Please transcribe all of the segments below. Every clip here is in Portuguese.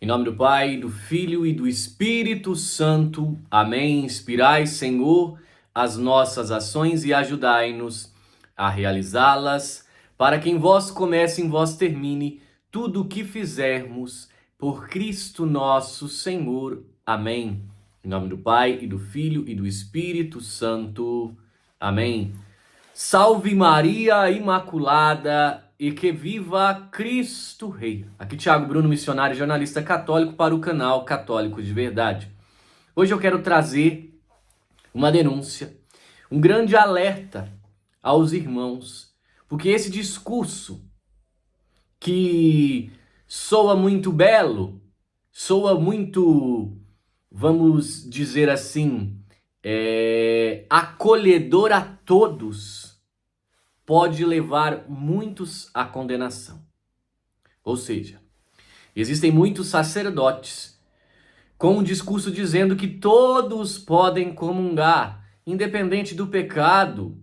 Em nome do Pai, do Filho e do Espírito Santo. Amém. Inspirai, Senhor, as nossas ações e ajudai-nos a realizá-las, para que em vós comece, em vós termine, tudo o que fizermos, por Cristo nosso Senhor. Amém. Em nome do Pai, e do Filho e do Espírito Santo. Amém. Salve Maria Imaculada e que viva Cristo Rei. Aqui Thiago Bruno, missionário e jornalista católico para o canal Católico de Verdade. Hoje eu quero trazer uma denúncia, um grande alerta aos irmãos, porque esse discurso que soa muito belo, soa muito, vamos dizer assim, acolhedor a todos, pode levar muitos à condenação. Ou seja, existem muitos sacerdotes com um discurso dizendo que todos podem comungar, independente do pecado,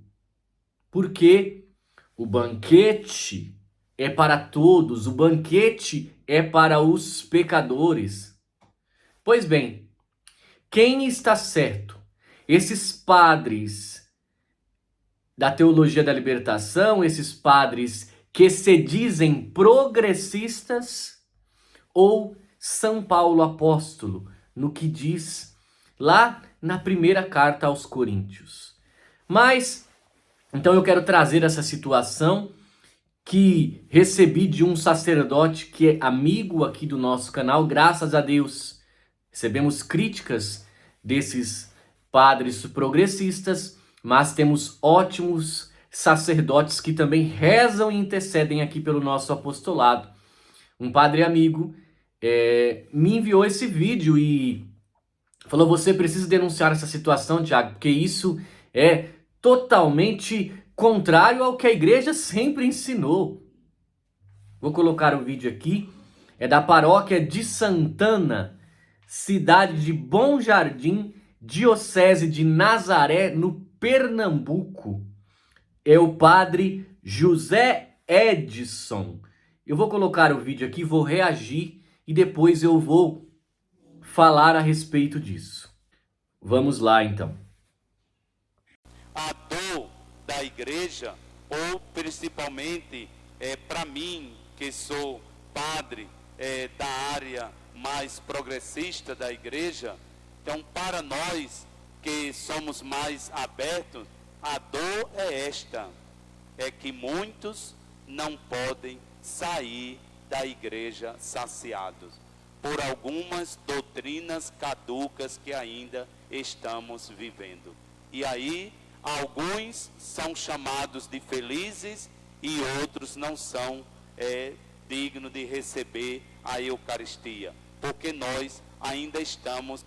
porque o banquete é para todos, o banquete é para os pecadores. Pois bem, quem está certo? Esses padres da teologia da libertação, esses padres que se dizem progressistas, ou São Paulo apóstolo, no que diz lá na primeira carta aos Coríntios. Mas, então eu quero trazer essa situação que recebi de um sacerdote que é amigo aqui do nosso canal, graças a Deus. Recebemos críticas desses padres progressistas, mas temos ótimos sacerdotes que também rezam e intercedem aqui pelo nosso apostolado. Um padre amigo me enviou esse vídeo e falou: você precisa denunciar essa situação, Thiago, porque isso é totalmente contrário ao que a igreja sempre ensinou. Vou colocar o vídeo aqui. É da paróquia de Santana, cidade de Bom Jardim, diocese de Nazaré, no Pernambuco. É o padre José Edson. Eu vou colocar o vídeo aqui, vou reagir e depois eu vou falar a respeito disso. Vamos lá então. A dor da igreja, ou principalmente para mim, que sou padre da área mais progressista da igreja, então para nós que somos mais abertos, a dor é esta, é que muitos não podem sair da igreja saciados por algumas doutrinas caducas que ainda estamos vivendo. E aí, alguns são chamados de felizes e outros não são dignos de receber a Eucaristia, porque nós ainda estamos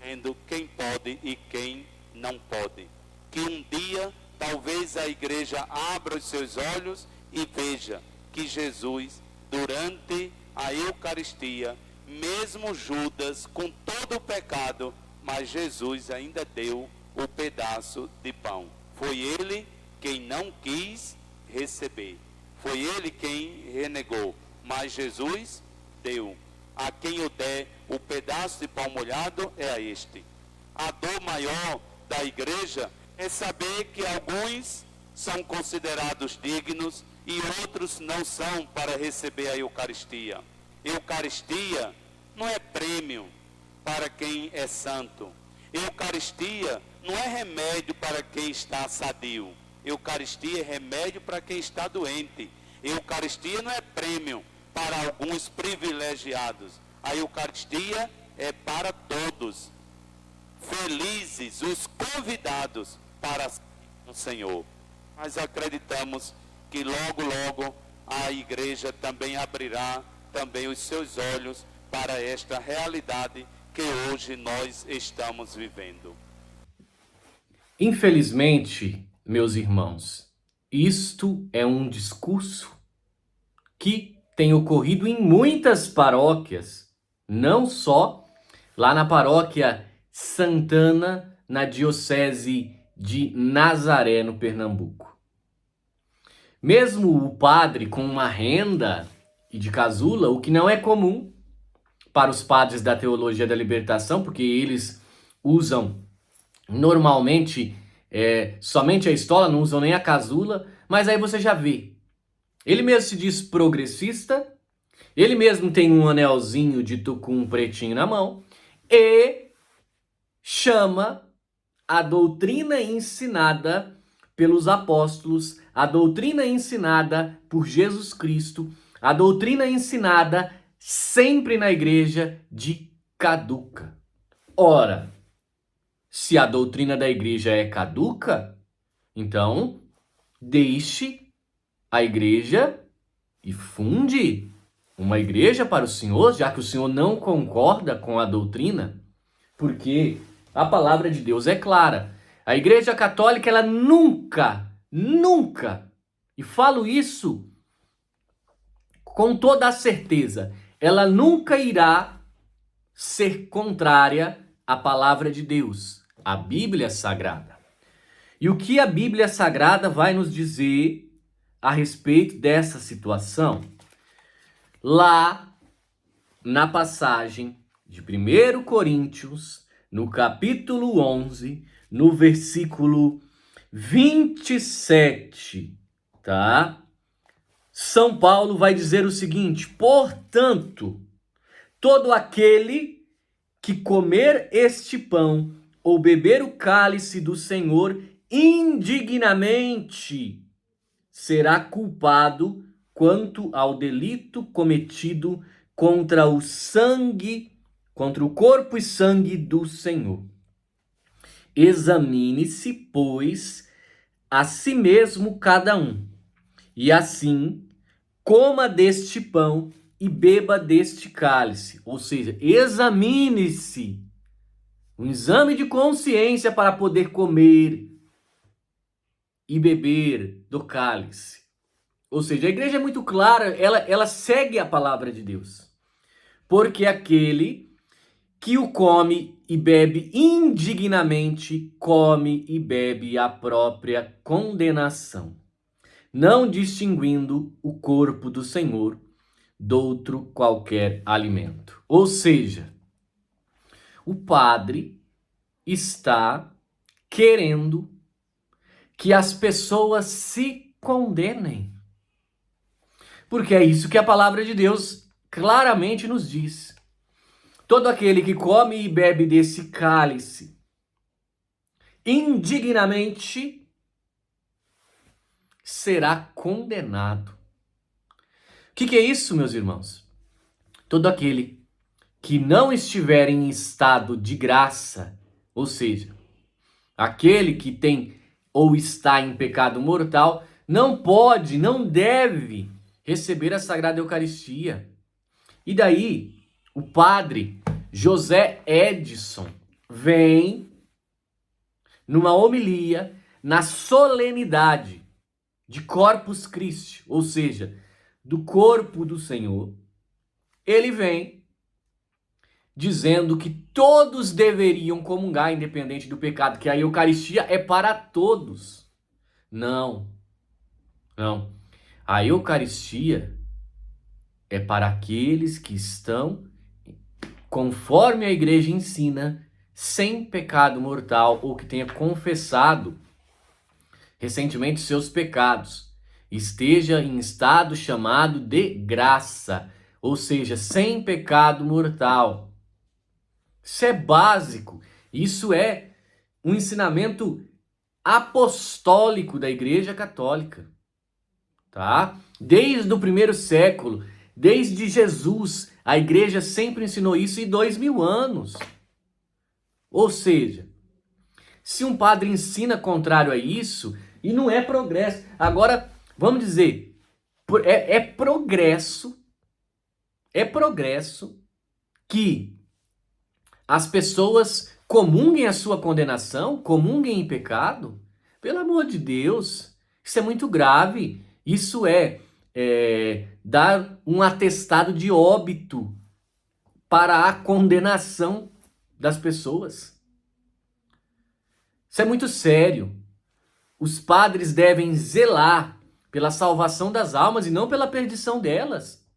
vendo quem pode e quem não pode. Que um dia, talvez a igreja abra os seus olhos e veja que Jesus, durante a Eucaristia, mesmo Judas com todo o pecado, mas Jesus ainda deu o pedaço de pão. Foi ele quem não quis receber. Foi ele quem renegou. Mas Jesus deu. A quem eu der o pedaço de pão molhado é a este. A dor maior da igreja é saber que alguns são considerados dignos e outros não são para receber a Eucaristia. Eucaristia não é prêmio para quem é santo. Eucaristia não é remédio para quem está sadio. Eucaristia é remédio para quem está doente. Eucaristia não é prêmio para alguns privilegiados. A Eucaristia é para todos. Felizes os convidados para o Senhor. Mas acreditamos que logo, logo a igreja também abrirá também os seus olhos para esta realidade que hoje nós estamos vivendo. Infelizmente, meus irmãos, isto é um discurso que tem ocorrido em muitas paróquias, não só lá na paróquia Santana, na diocese de Nazaré, no Pernambuco. Mesmo o padre com uma renda e de casula, o que não é comum, para os padres da teologia da libertação, porque eles usam normalmente somente a estola, não usam nem a casula, mas aí você já vê. Ele mesmo se diz progressista, ele mesmo tem um anelzinho de tucum pretinho na mão e chama a doutrina ensinada pelos apóstolos, a doutrina ensinada por Jesus Cristo, a doutrina ensinada sempre na igreja de caduca. Ora, se a doutrina da igreja é caduca, então deixe a igreja e funde uma igreja para o Senhor, já que o Senhor não concorda com a doutrina, porque a palavra de Deus é clara. A Igreja Católica, ela nunca, e falo isso com toda a certeza, ela nunca irá ser contrária à palavra de Deus, à Bíblia Sagrada. E o que a Bíblia Sagrada vai nos dizer a respeito dessa situação? Lá na passagem de 1 Coríntios, no capítulo 11, no versículo 27, tá? São Paulo vai dizer o seguinte: portanto, todo aquele que comer este pão ou beber o cálice do Senhor indignamente será culpado quanto ao delito cometido contra o corpo e sangue do Senhor. Examine-se, pois, a si mesmo cada um, e assim coma deste pão e beba deste cálice. Ou seja, examine-se, um exame de consciência para poder comer e beber do cálice. Ou seja, a igreja é muito clara, ela segue a palavra de Deus. Porque aquele que o come e bebe indignamente, come e bebe a própria condenação, não distinguindo o corpo do Senhor doutro qualquer alimento. Ou seja, o padre está querendo que as pessoas se condenem. Porque é isso que a palavra de Deus claramente nos diz. Todo aquele que come e bebe desse cálice indignamente será condenado. O que é isso, meus irmãos? Todo aquele que não estiver em estado de graça, ou seja, aquele que tem ou está em pecado mortal, não pode, não deve receber a Sagrada Eucaristia. E daí, o padre José Edson vem numa homilia na solenidade de Corpus Christi, ou seja, do corpo do Senhor. Ele vem dizendo que todos deveriam comungar, independente do pecado, que a Eucaristia é para todos. Não. A Eucaristia é para aqueles que estão, conforme a igreja ensina, sem pecado mortal ou que tenha confessado recentemente seus pecados, esteja em estado chamado de graça, ou seja, sem pecado mortal. Isso é básico, isso é um ensinamento apostólico da Igreja Católica, tá? Desde o primeiro século, desde Jesus, a igreja sempre ensinou isso, e 2000 anos. Ou seja, se um padre ensina contrário a isso, e não é progresso. Agora, vamos dizer, é progresso que as pessoas comunguem a sua condenação, comunguem em pecado. Pelo amor de Deus, isso é muito grave. Isso é dar um atestado de óbito para a condenação das pessoas. Isso é muito sério. Os padres devem zelar pela salvação das almas e não pela perdição delas.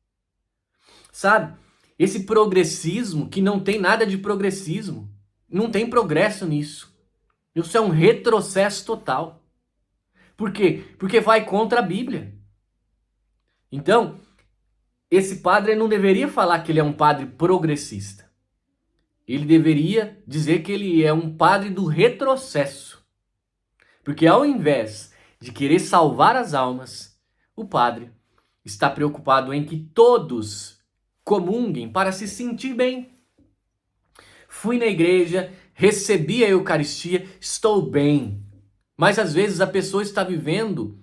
Sabe? esse progressismo que não tem nada de progressismo. Não tem progresso nisso. Isso é um retrocesso total. Por quê? Porque vai contra a Bíblia. Então, esse padre não deveria falar que ele é um padre progressista. Ele deveria dizer que ele é um padre do retrocesso. Porque ao invés de querer salvar as almas, o padre está preocupado em que todos comunguem para se sentir bem. Fui na igreja, recebi a Eucaristia, estou bem. Mas às vezes a pessoa está vivendo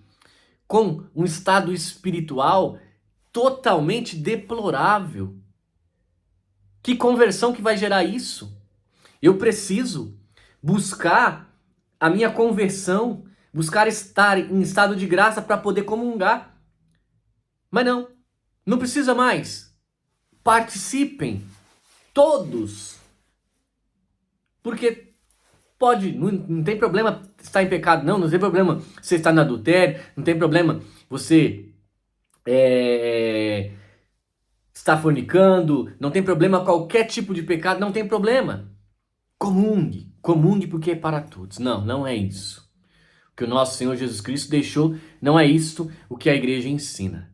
com um estado espiritual totalmente deplorável. Que conversão que vai gerar isso? Eu preciso buscar a minha conversão, buscar estar em estado de graça para poder comungar. Mas não precisa mais. Participem, todos. Porque pode, não tem problema estar em pecado, não tem problema você estar no adultério, não tem problema você estar fornicando, não tem problema qualquer tipo de pecado, não tem problema. Comungue porque é para todos. Não é isso. O que o nosso Senhor Jesus Cristo deixou, não é isto o que a igreja ensina.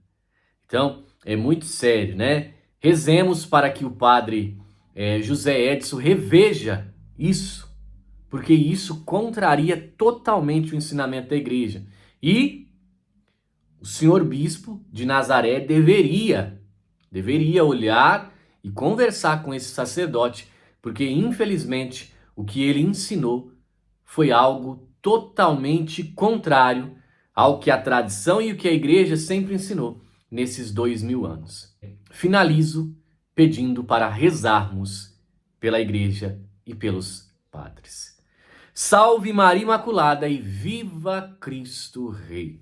Então, é muito sério, né? Rezemos para que o padre José Edson reveja isso, porque isso contraria totalmente o ensinamento da igreja. E o senhor bispo de Nazaré deveria olhar e conversar com esse sacerdote, porque infelizmente o que ele ensinou foi algo totalmente contrário ao que a tradição e o que a igreja sempre ensinou nesses 2000 anos. Finalizo pedindo para rezarmos pela igreja e pelos padres. Salve Maria Imaculada e viva Cristo Rei!